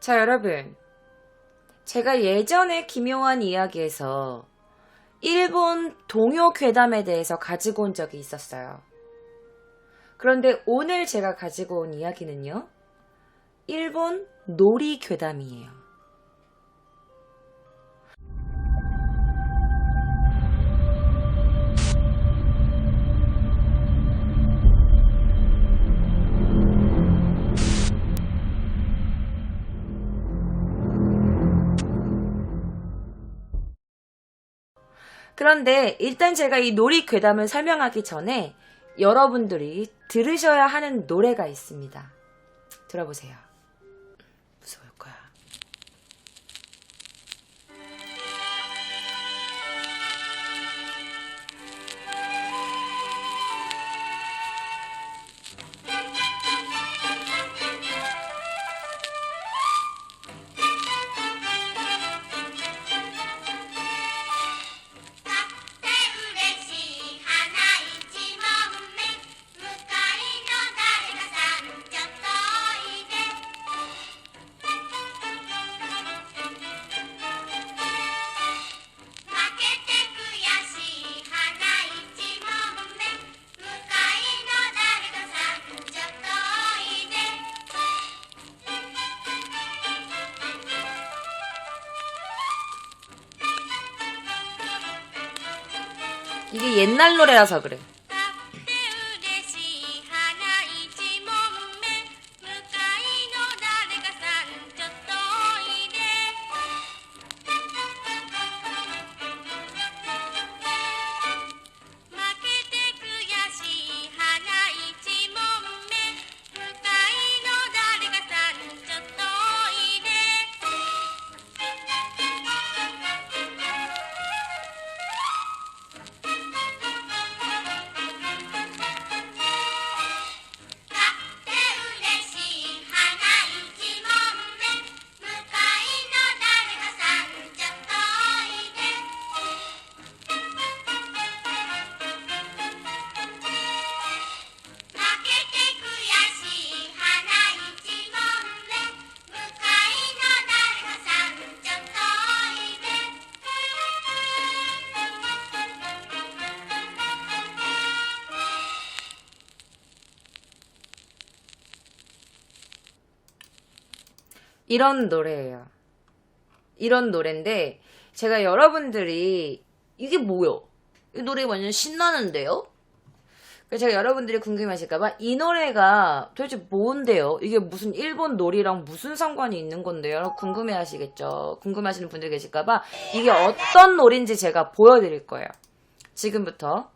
자, 여러분. 제가 예전에 기묘한 이야기에서 일본 동요 괴담에 대해서 가지고 온 적이 있었어요. 그런데 오늘 제가 가지고 온 이야기는요. 일본 놀이 괴담이에요. 그런데 일단 제가 이 놀이 괴담을 설명하기 전에 여러분들이 들으셔야 하는 노래가 있습니다. 들어보세요. 무서울 거야. 이게 옛날 노래라서 그래. 이런 노래예요. 이런 노래인데 제가 여러분들이 이게 뭐요? 이 노래 완전 신나는데요? 그래서 제가 여러분들이 궁금하실까봐 이 노래가 도대체 뭔데요? 이게 무슨 일본 놀이랑 무슨 상관이 있는 건데요? 궁금해하시겠죠? 궁금하시는 분들 계실까봐 이게 어떤 놀인지 제가 보여드릴 거예요. 지금부터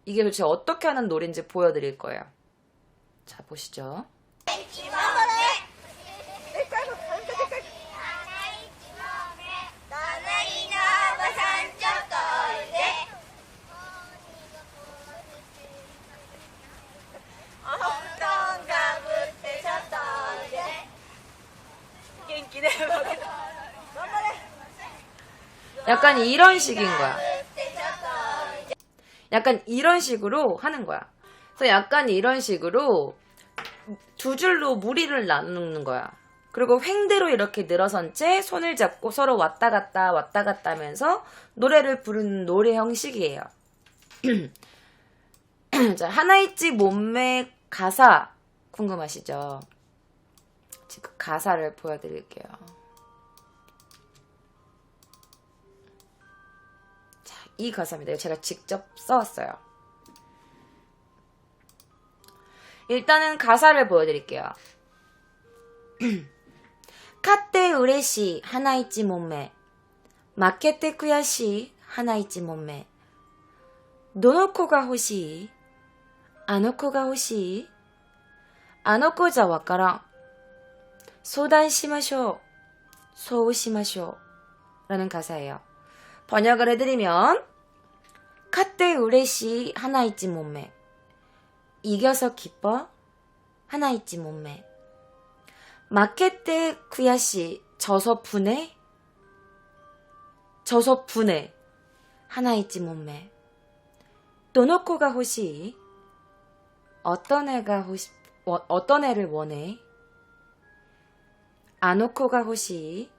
이게 도대체 어떻게 하는 놀인지 보여드릴 거예요. 자, 보시죠. 약간 이런 식인 거야. 약간 이런 식으로 하는 거야. 그래서 약간 이런 식으로 두 줄로 무리를 나누는 거야. 그리고 횡대로 이렇게 늘어선 채 손을 잡고 서로 왔다 갔다 하면서 노래를 부르는 노래 형식이에요. 자, 하나이치 몸매 가사 궁금하시죠? 지금 가사를 보여드릴게요. 자, 이 가사입니다. 제가 직접 써왔어요. 일단은 가사를 보여드릴게요. 勝って嬉しい花一問目。負けて悔しい花一問目。どの子が欲しい？あの子が欲しい？あの子じゃわからん。相談しましょう。そうしましょう。라는 가사예요. 번역을 해드리면 勝って嬉しい花一問目. 이겨서 기뻐 하나 있지 몸매. 負けて悔しい 져서 분해 하나 있지 몸매. どの子が欲しい 어떤 애를 원해? 아노코가 호시.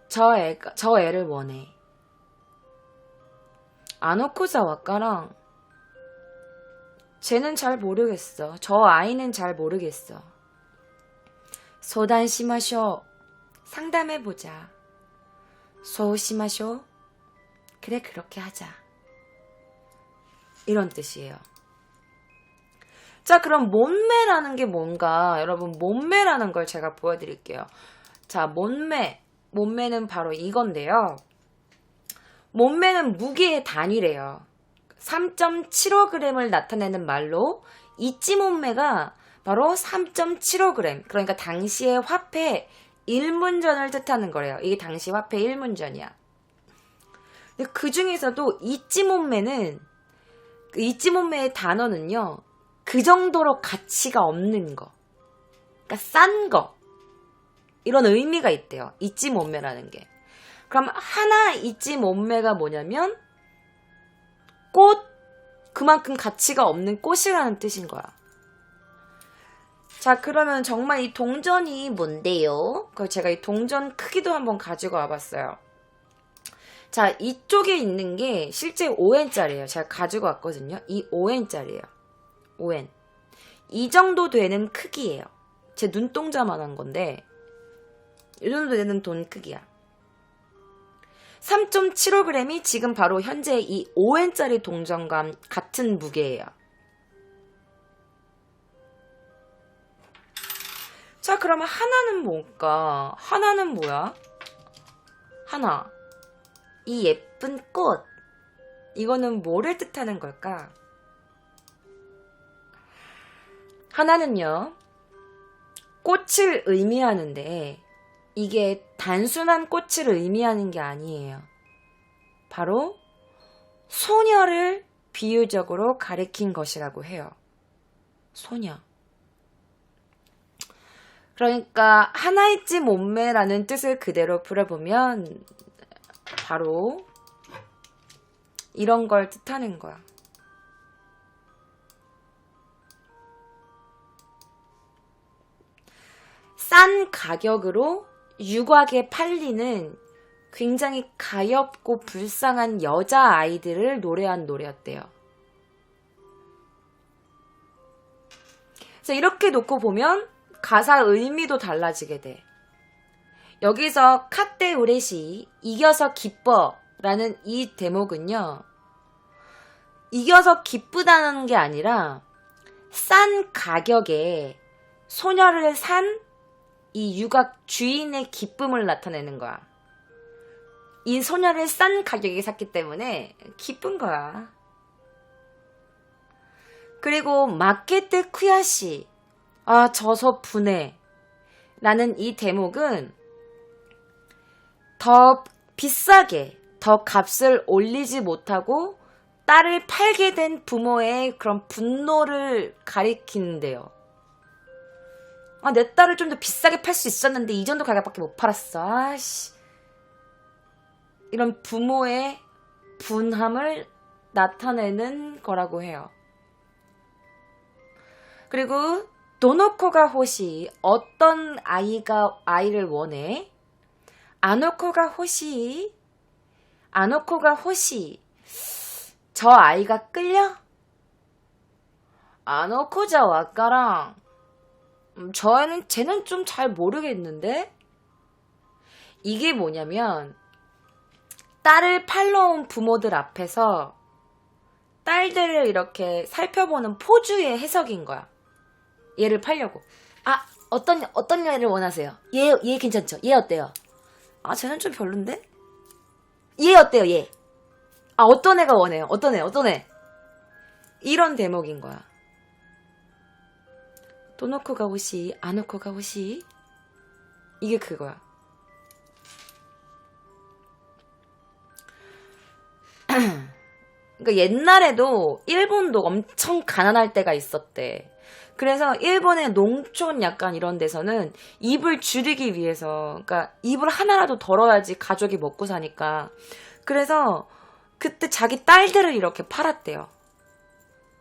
저 애를 원해. 아노코자 와까랑. 쟤는 잘 모르겠어. 저 아이는 잘 모르겠어. 소단시마쇼. 상담해보자. 소시마쇼. 그래, 그렇게 하자. 이런 뜻이에요. 자, 그럼 몸매라는 게 뭔가, 여러분, 몸매라는 걸 제가 보여드릴게요. 자, 몸매는 바로 이건데요. 몸매는 무게의 단위래요. 3.75g을 나타내는 말로 이찌 몸매가 바로 3.75g. 그러니까 당시의 화폐 1문전을 뜻하는 거래요. 이게 당시 화폐 1문전이야. 근데 그 중에서도 이찌 몸매의 단어는요. 그 정도로 가치가 없는 거. 그러니까 싼 거. 이런 의미가 있대요. 이찌 몸매라는 게. 그럼 하나 이찌 몸매가 뭐냐면 꽃, 그만큼 가치가 없는 꽃이라는 뜻인 거야. 자, 그러면 정말 이 동전이 뭔데요? 그래서 제가 이 동전 크기도 한번 가지고 와봤어요. 자, 이쪽에 있는 게 실제 5엔짜리예요. 제가 가지고 왔거든요. 이 5엔짜리예요. 5엔. 이 정도 되는 크기예요. 제 눈동자만한 건데 이 정도 되는 돈 크기야. 3.75g이 지금 바로 현재 이 5엔짜리 동전과 같은 무게예요. 자, 그러면 하나는 뭘까? 하나는 뭐야? 하나. 이 예쁜 꽃. 이거는 뭐를 뜻하는 걸까? 하나는요. 꽃을 의미하는데 이게 단순한 꽃을 의미하는 게 아니에요. 바로 소녀를 비유적으로 가리킨 것이라고 해요. 소녀. 그러니까 하나이찌 몸매라는 뜻을 그대로 풀어보면 바로 이런 걸 뜻하는 거야. 싼 가격으로 유곽에 팔리는 굉장히 가엾고 불쌍한 여자아이들을 노래한 노래였대요. 그래서 이렇게 놓고 보면 가사 의미도 달라지게 돼. 여기서 카테 우레시, 이겨서 기뻐 라는 이 대목은요. 이겨서 기쁘다는 게 아니라 싼 가격에 소녀를 산 이 유곽 주인의 기쁨을 나타내는 거야. 이 소녀를 싼 가격에 샀기 때문에 기쁜 거야. 그리고 마케테 쿠야시, 아, 져서 분해 라는 이 대목은 더 비싸게, 더 값을 올리지 못하고 딸을 팔게 된 부모의 그런 분노를 가리키는데요. 아, 내 딸을 좀 더 비싸게 팔 수 있었는데 이 정도 가격밖에 못 팔았어. 아씨. 이런 부모의 분함을 나타내는 거라고 해요. 그리고 도노코가 호시, 어떤 아이가 아이를 원해? 아노코가 호시, 저 아이가 끌려? 아노코자 와까랑, 쟤는 좀 잘 모르겠는데? 이게 뭐냐면 딸을 팔러 온 부모들 앞에서 딸들을 이렇게 살펴보는 포주의 해석인 거야. 얘를 팔려고. 아, 어떤 애를 원하세요? 얘 괜찮죠? 얘 어때요? 아, 쟤는 좀 별론데? 얘 어때요, 얘? 아, 어떤 애가 원해요? 어떤 애? 이런 대목인 거야. 도노코가 호시, 아노코가 호시. 이게 그거야. 그러니까 옛날에도 일본도 엄청 가난할 때가 있었대. 그래서 일본의 농촌 약간 이런 데서는 입을 줄이기 위해서, 그러니까 입을 하나라도 덜어야지 가족이 먹고 사니까. 그래서 그때 자기 딸들을 이렇게 팔았대요.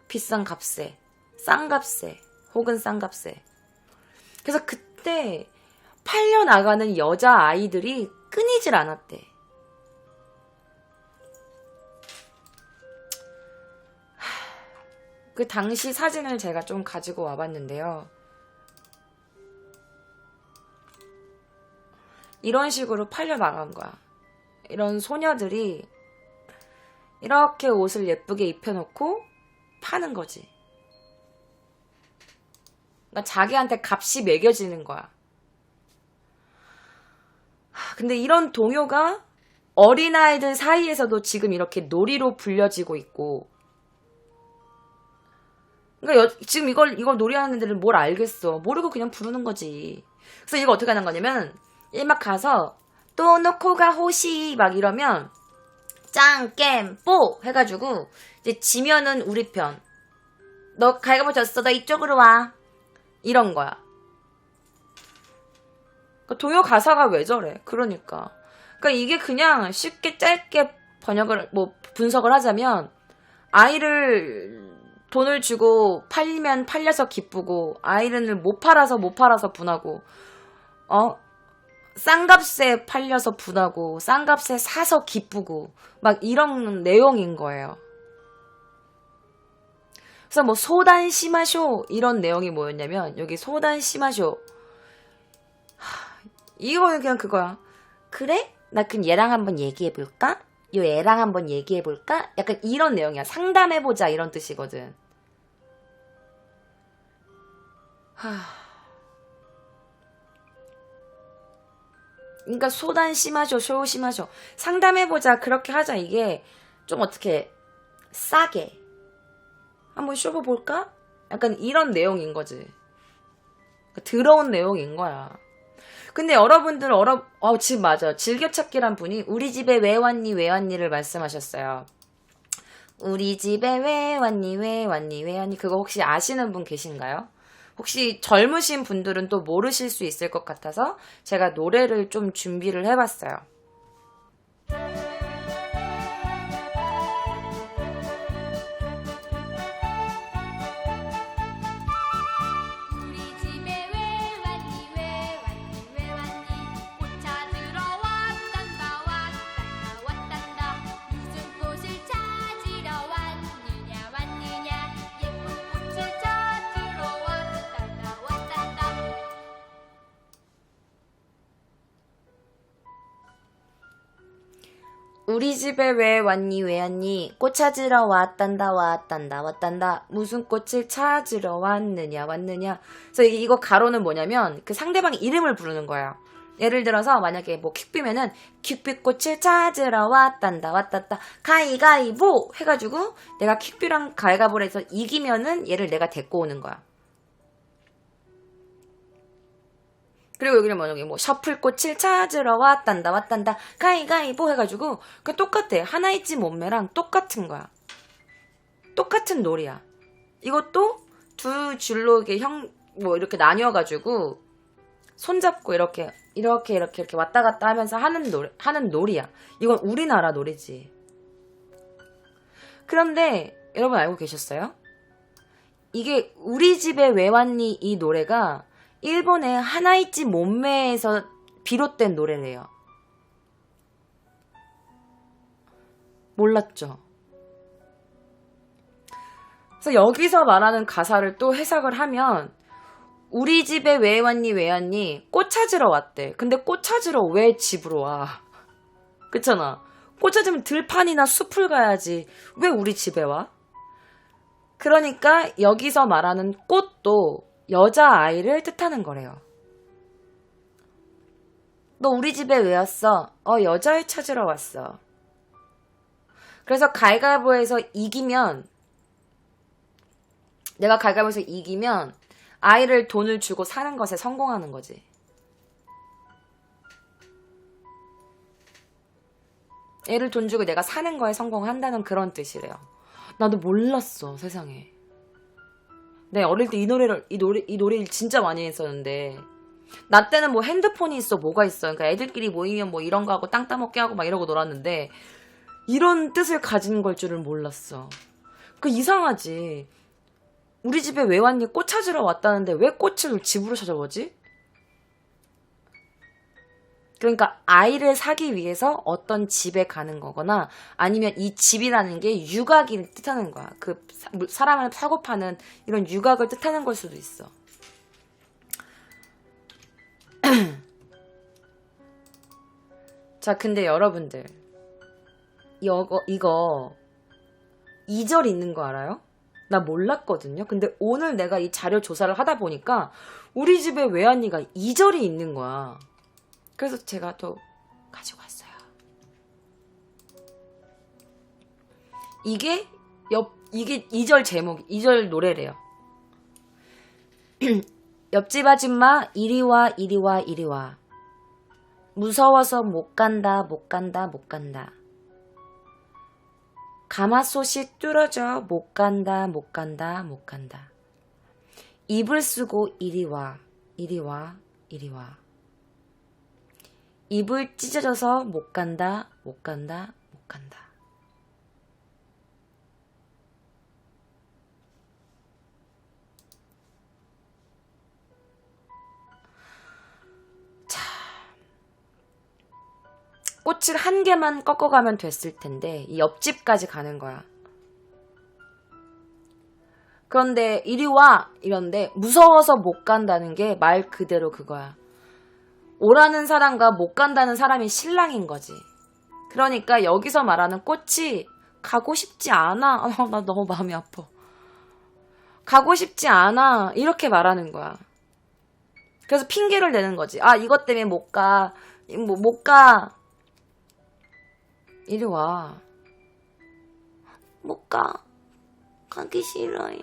비싼 값에, 싼 값에, 혹은 싼 값에. 그래서 그때 팔려나가는 여자아이들이 끊이질 않았대. 그 당시 사진을 제가 좀 가지고 와봤는데요. 이런 식으로 팔려나간 거야. 이런 소녀들이 이렇게 옷을 예쁘게 입혀놓고 파는 거지. 그러니까 자기한테 값이 매겨지는 거야. 근데 이런 동요가 어린아이들 사이에서도 지금 이렇게 놀이로 불려지고 있고, 그러니까 지금 이걸 놀이하는 애들은 뭘 알겠어. 모르고 그냥 부르는 거지. 그래서 이거 어떻게 하는 거냐면, 막 가서 또 놓고가 호시 막 이러면 짱, 뽀 해가지고 이제 지면은 우리 편. 너 가위바위보 졌어. 너 이쪽으로 와. 이런 거야. 그러니까 동요 가사가 왜 저래? 그러니까 이게 그냥 쉽게 짧게 분석을 하자면, 아이를 돈을 주고 팔리면 팔려서 기쁘고, 아이를 못 팔아서 분하고, 싼값에 팔려서 분하고, 싼값에 사서 기쁘고, 막 이런 내용인 거예요. 그래서 뭐 소단 시마쇼 이런 내용이 뭐였냐면, 여기 소단 시마쇼, 이거는 그냥 그거야. 그래? 나 그럼 얘랑 한번 얘기해볼까? 요 애랑 한번 얘기해볼까? 약간 이런 내용이야. 상담해보자 이런 뜻이거든. 그러니까 소단 심하죠. 쇼 심하죠. 상담해보자, 그렇게 하자. 이게 좀 어떻게 싸게 한번 쇼부 볼까? 약간 이런 내용인 거지. 더러운 내용인 거야. 근데 여러분들 지금 맞아. 즐겨찾기란 분이 우리 집에 왜 왔니를 말씀하셨어요. 우리 집에 왜 왔니 그거 혹시 아시는 분 계신가요? 혹시 젊으신 분들은 또 모르실 수 있을 것 같아서 제가 노래를 좀 준비를 해봤어요. 우리 집에 왜 왔니 꽃 찾으러 왔단다 무슨 꽃을 찾으러 왔느냐. 그래서 이거 가로는 뭐냐면 그 상대방 이름을 부르는 거야. 예를 들어서 만약에 뭐 퀵비면은 퀵비꽃을 찾으러 왔단다 가위가위보 해가지고 내가 퀵비랑 가위가위보를 해서 이기면은 얘를 내가 데리고 오는 거야. 그리고 여기는 뭐냐면 뭐 셔플꽃을 찾으러 왔단다 가위가위보 해가지고 그 똑같아. 하나이치 몸매랑 똑같은 거야. 똑같은 놀이야. 이것도 두 줄로 이렇게 나뉘어가지고 손잡고 이렇게 왔다 갔다 하면서 하는 놀이야. 이건 우리나라 놀이지. 그런데 여러분 알고 계셨어요? 이게 우리 집에 왜 왔니 이 노래가 일본의 하나이치 몸매에서 비롯된 노래래요. 몰랐죠? 그래서 여기서 말하는 가사를 또 해석을 하면 우리 집에 왜 왔니 꽃 찾으러 왔대. 근데 꽃 찾으러 왜 집으로 와? 그렇잖아. 꽃 찾으면 들판이나 숲을 가야지. 왜 우리 집에 와? 그러니까 여기서 말하는 꽃도 여자아이를 뜻하는 거래요. 너 우리 집에 왜 왔어? 여자애 찾으러 왔어. 그래서 가위바위보에서 이기면, 내가 가위바위보에서 이기면 아이를 돈을 주고 사는 것에 성공하는 거지. 애를 돈 주고 내가 사는 거에 성공한다는 그런 뜻이래요. 나도 몰랐어, 세상에. 내 어릴 때 이 노래를 진짜 많이 했었는데, 나 때는 뭐 핸드폰이 있어, 뭐가 있어. 그러니까 애들끼리 모이면 뭐 이런 거 하고 땅 따먹게 하고 막 이러고 놀았는데, 이런 뜻을 가진 걸 줄은 몰랐어. 이상하지. 우리 집에 왜 왔니? 꽃 찾으러 왔다는데 왜 꽃을 집으로 찾아오지? 그러니까 아이를 사기 위해서 어떤 집에 가는 거거나 아니면 이 집이라는 게 유곽을 뜻하는 거야. 그 사람을 사고 파는 이런 유곽을 뜻하는 걸 수도 있어. 자, 근데 여러분들 이거 2절 있는 거 알아요? 나 몰랐거든요. 근데 오늘 내가 이 자료 조사를 하다 보니까 우리 집에 외환이가 2절이 있는 거야. 그래서 제가 또 가지고 왔어요. 이게 2절 제목, 2절 노래래요. 옆집 아줌마 이리 와 이리 와 이리 와. 무서워서 못 간다 못 간다 못 간다. 가마솥이 뚫어져 못 간다 못 간다 못 간다. 이불 쓰고 이리 와 이리 와 이리 와. 이불 찢어져서 못 간다 못 간다 못 간다. 꽃을 한 개만 꺾어가면 됐을 텐데 이 옆집까지 가는 거야. 그런데 이리 와 이런데 무서워서 못 간다는 게 말 그대로 그거야. 오라는 사람과 못 간다는 사람이 신랑인 거지. 그러니까 여기서 말하는 꽃이 가고 싶지 않아. 나 너무 마음이 아파. 가고 싶지 않아 이렇게 말하는 거야. 그래서 핑계를 대는 거지. 아, 이것 때문에 못 가. 못 가. 이리 와. 못 가. 가기 싫어요.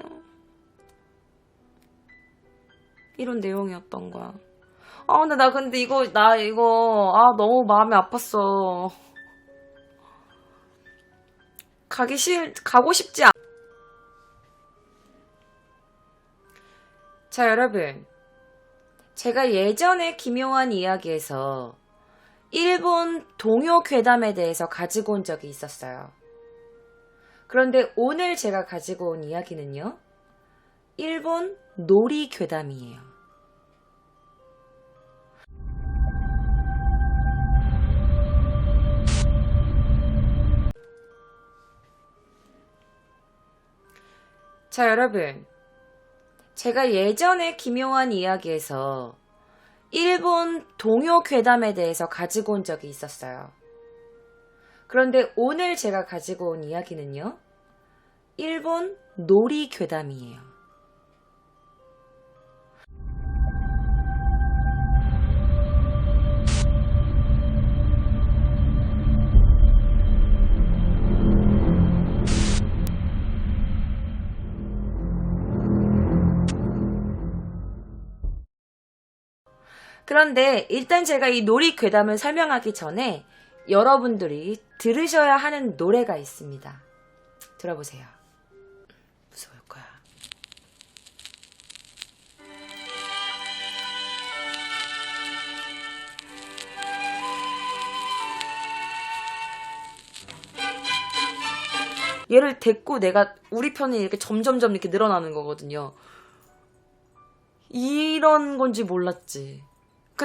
이런 내용이었던 거야. 아, 근데 나 이거 너무 마음이 아팠어. 가고 싶지 않아. 자, 여러분. 제가 예전에 기묘한 이야기에서 일본 동요 괴담에 대해서 가지고 온 적이 있었어요. 그런데 오늘 제가 가지고 온 이야기는요. 일본 놀이 괴담이에요. 자, 여러분. 제가 예전에 기묘한 이야기에서 일본 동요 괴담에 대해서 가지고 온 적이 있었어요. 그런데 오늘 제가 가지고 온 이야기는요. 일본 놀이 괴담이에요. 그런데 일단 제가 이 놀이 괴담을 설명하기 전에 여러분들이 들으셔야 하는 노래가 있습니다. 들어보세요. 무서울 거야. 얘를 데리고 내가 우리 편이 이렇게 점점점 이렇게 늘어나는 거거든요. 이런 건지 몰랐지.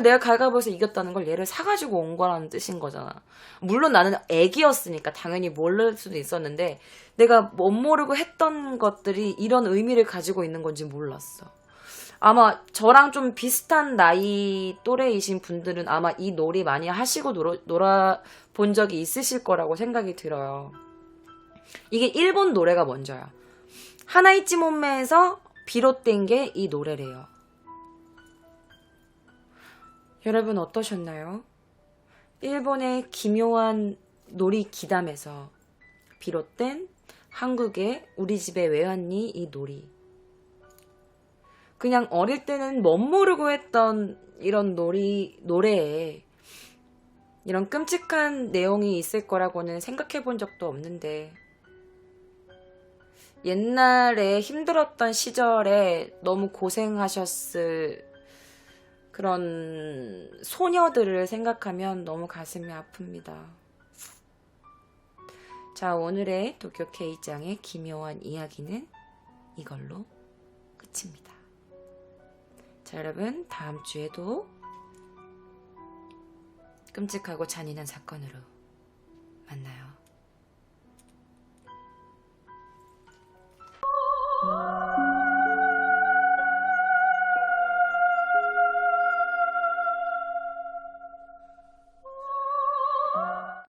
내가 갈가보에서 이겼다는 걸 얘를 사가지고 온 거라는 뜻인 거잖아. 물론 나는 애기였으니까 당연히 모를 수도 있었는데 내가 못 모르고 했던 것들이 이런 의미를 가지고 있는 건지 몰랐어. 아마 저랑 좀 비슷한 나이 또래이신 분들은 아마 이 놀이 많이 하시고 놀아본 적이 있으실 거라고 생각이 들어요. 이게 일본 노래가 먼저야. 하나이치 몬메에서 비롯된 게 이 노래래요. 여러분 어떠셨나요? 일본의 기묘한 놀이 기담에서 비롯된 한국의 우리 집에 왜 왔니 이 놀이. 그냥 어릴 때는 멋모르고 했던 이런 노래에 이런 끔찍한 내용이 있을 거라고는 생각해 본 적도 없는데 옛날에 힘들었던 시절에 너무 고생하셨을 그런 소녀들을 생각하면 너무 가슴이 아픕니다. 자, 오늘의 도쿄 K장의 기묘한 이야기는 이걸로 끝입니다. 자, 여러분 다음 주에도 끔찍하고 잔인한 사건으로 만나요.